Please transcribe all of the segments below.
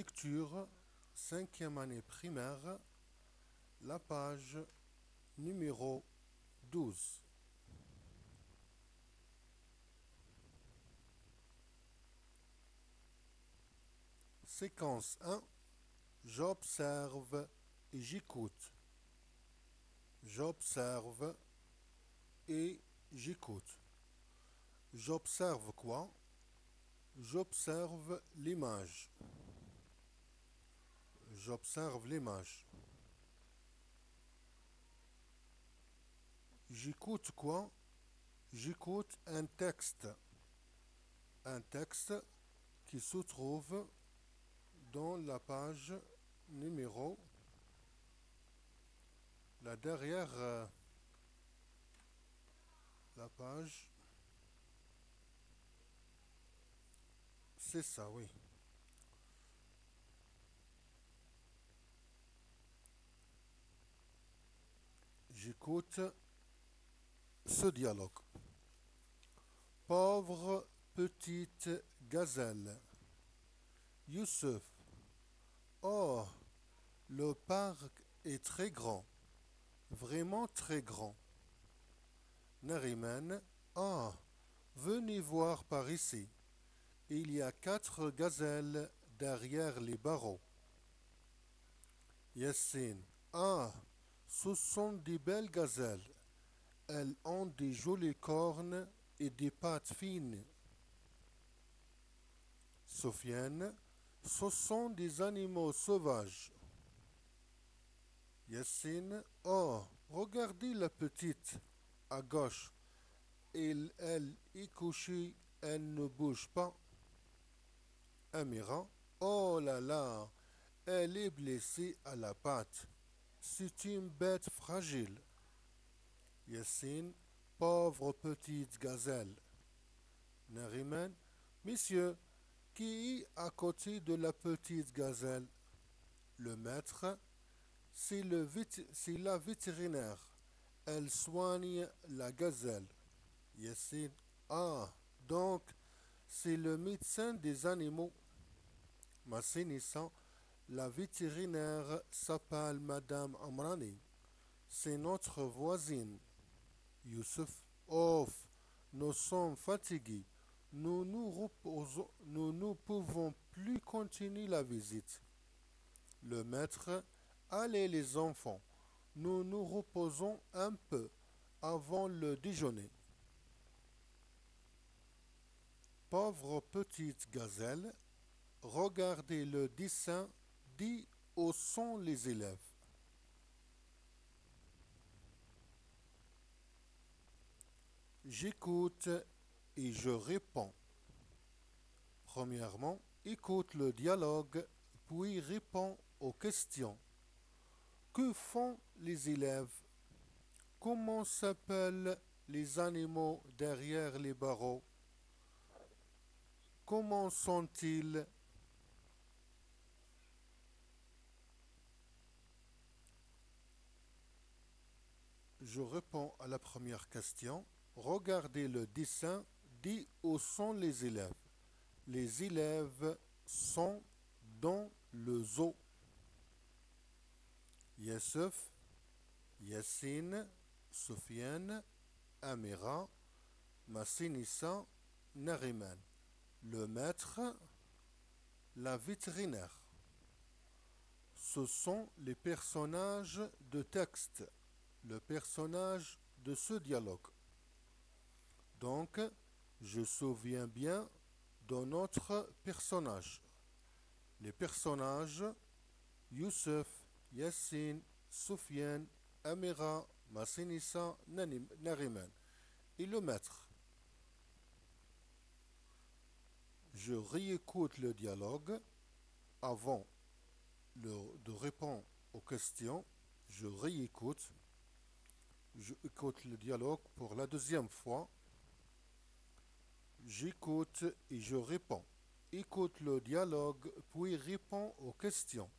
Lecture, cinquième année primaire, la page numéro 12. Séquence 1. J'observe et j'écoute. J'observe et j'écoute. J'observe quoi? J'observe l'image. J'observe l'image. J'écoute quoi? J'écoute un texte. Un texte qui se trouve dans la page numéro, là derrière la page, c'est ça, oui. J'écoute ce dialogue. Pauvre petite gazelle. Youssef. Oh, le parc est très grand. Vraiment très grand. Nariman. Ah, venez voir par ici. Il y a 4 gazelles derrière les barreaux. Yassine. Ah, ce sont des belles gazelles. Elles ont des jolies cornes et des pattes fines. Sofiane. Ce sont des animaux sauvages. Yassine. Oh, regardez la petite à gauche. Elle est couchée, elle ne bouge pas. Amira. Oh là là, elle est blessée à la patte. C'est une bête fragile. Yassine. Pauvre petite gazelle. Nariman. Monsieur, qui est à côté de la petite gazelle? Le maître. C'est la vétérinaire. Elle soigne la gazelle. Yassine. Ah, donc c'est le médecin des animaux. Massinissa. La vétérinaire s'appelle Madame Amrani. C'est notre voisine. Youssef. Off, nous sommes fatigués. Nous nous reposons, nous ne pouvons plus continuer la visite. Le maître. Allez les enfants, nous nous reposons un peu avant le déjeuner. Pauvre petite gazelle, regardez le dessin, dit où sont les élèves. J'écoute et je réponds. Premièrement, écoute le dialogue, puis réponds aux questions. Que font les élèves? Comment s'appellent les animaux derrière les barreaux? Comment sont-ils? Je réponds à la première question. Regardez le dessin, dit où sont les élèves. Les élèves sont dans le zoo. Youssef, Yassine, Sofiane, Amira, Massinissa, Nariman. Le maître, la vétérinaire. Ce sont les personnages de texte, le personnage de ce dialogue. Donc, je souviens bien de notre personnage. Les personnages Youssef, Yassine, Soufiane, Amira, Massinissa, Nariman. Et le maître. Je réécoute le dialogue avant de répondre aux questions. Je réécoute. Je écoute le dialogue pour la deuxième fois. J'écoute et je réponds. Écoute le dialogue, puis réponds aux questions.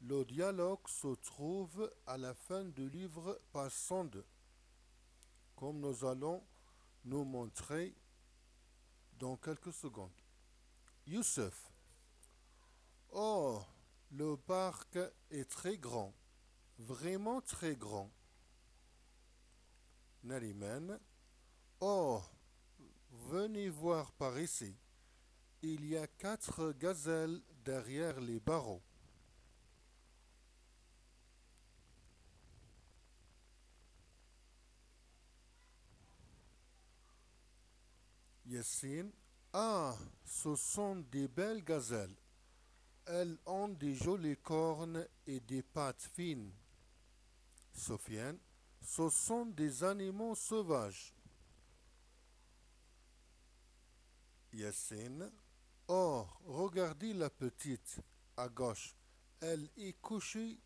Le dialogue se trouve à la fin du livre, page 102, comme nous allons nous montrer dans quelques secondes. Youssef. Oh, le parc est très grand, vraiment très grand. Nariman. Oh, venez voir par ici. Il y a 4 gazelles derrière les barreaux. Yassine. Ah, ce sont des belles gazelles. Elles ont des jolies cornes et des pattes fines. Sofiane. Ce sont des animaux sauvages. Yassine. Oh, regardez la petite, à gauche. Elle est couchée,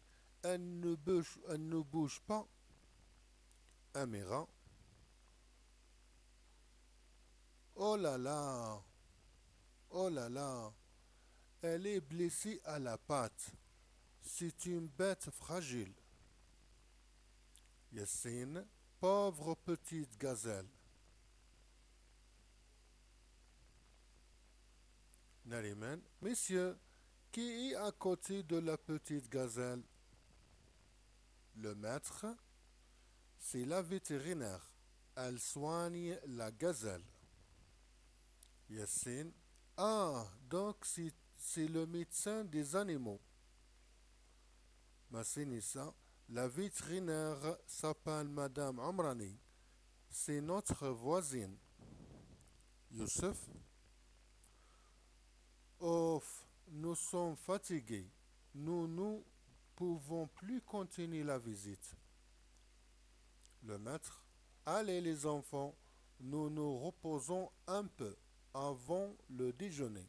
elle ne bouge pas. Amira. Oh là là, oh là là, elle est blessée à la patte. C'est une bête fragile. Yassine. Pauvre petite gazelle. Nariman. Messieurs, qui est à côté de la petite gazelle? Le maître. C'est la vétérinaire. Elle soigne la gazelle. Yassine. Ah, donc c'est le médecin des animaux. Massinissa. La vétérinaire s'appelle Madame Amrani. C'est notre voisine. Youssef. Ouf, nous sommes fatigués. Nous ne pouvons plus continuer la visite. Le maître. Allez les enfants, nous nous reposons un peu avant le déjeuner.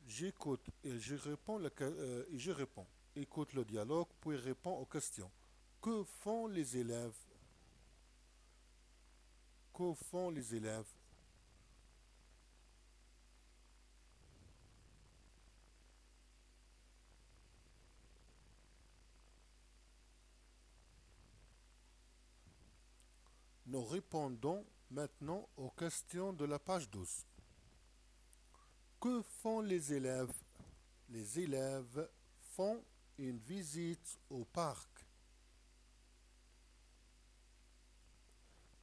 J'écoute et je réponds. Écoute le dialogue, puis réponds aux questions. Que font les élèves? Que font les élèves? Nous répondons maintenant aux questions de la page 12. Que font les élèves? Les élèves font une visite au parc.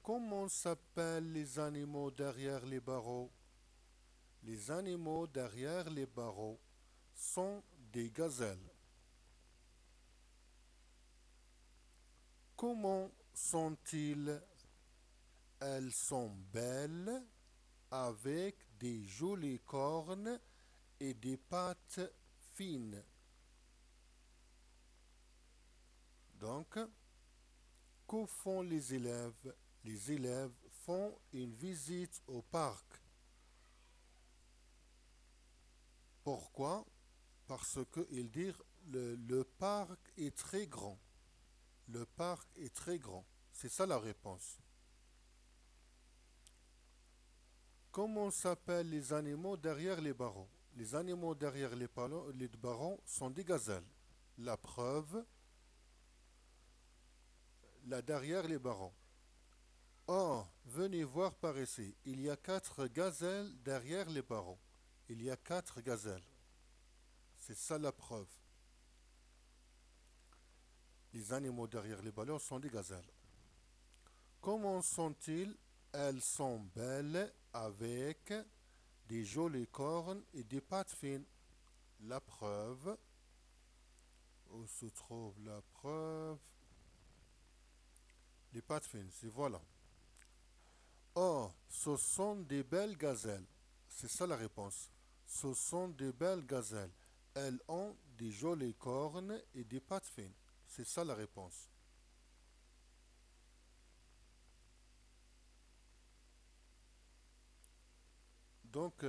Comment s'appellent les animaux derrière les barreaux? Les animaux derrière les barreaux sont des gazelles. Comment sont-ils? Elles sont belles avec des jolies cornes et des pattes fines. Donc, que font les élèves? Les élèves font une visite au parc. Pourquoi? Parce qu'ils disent le parc est très grand. Le parc est très grand. C'est ça la réponse. Comment s'appellent les animaux derrière les barreaux? Les animaux derrière les barreaux sont des gazelles. La preuve, là derrière les barreaux. Oh, venez voir par ici. Il y a 4 gazelles derrière les barreaux. Il y a 4 gazelles. C'est ça la preuve. Les animaux derrière les barreaux sont des gazelles. Comment sont-ils? Elles sont belles avec des jolies cornes et des pattes fines. La preuve. Où se trouve la preuve? Les pattes fines, c'est voilà. Oh, ce sont des belles gazelles. C'est ça la réponse. Ce sont des belles gazelles. Elles ont des jolies cornes et des pattes fines. C'est ça la réponse. Donc,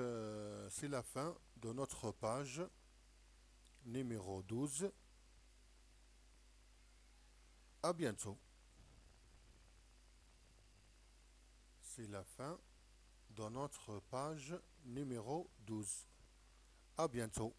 c'est la fin de notre page numéro 12. À bientôt. C'est la fin de notre page numéro 12. À bientôt.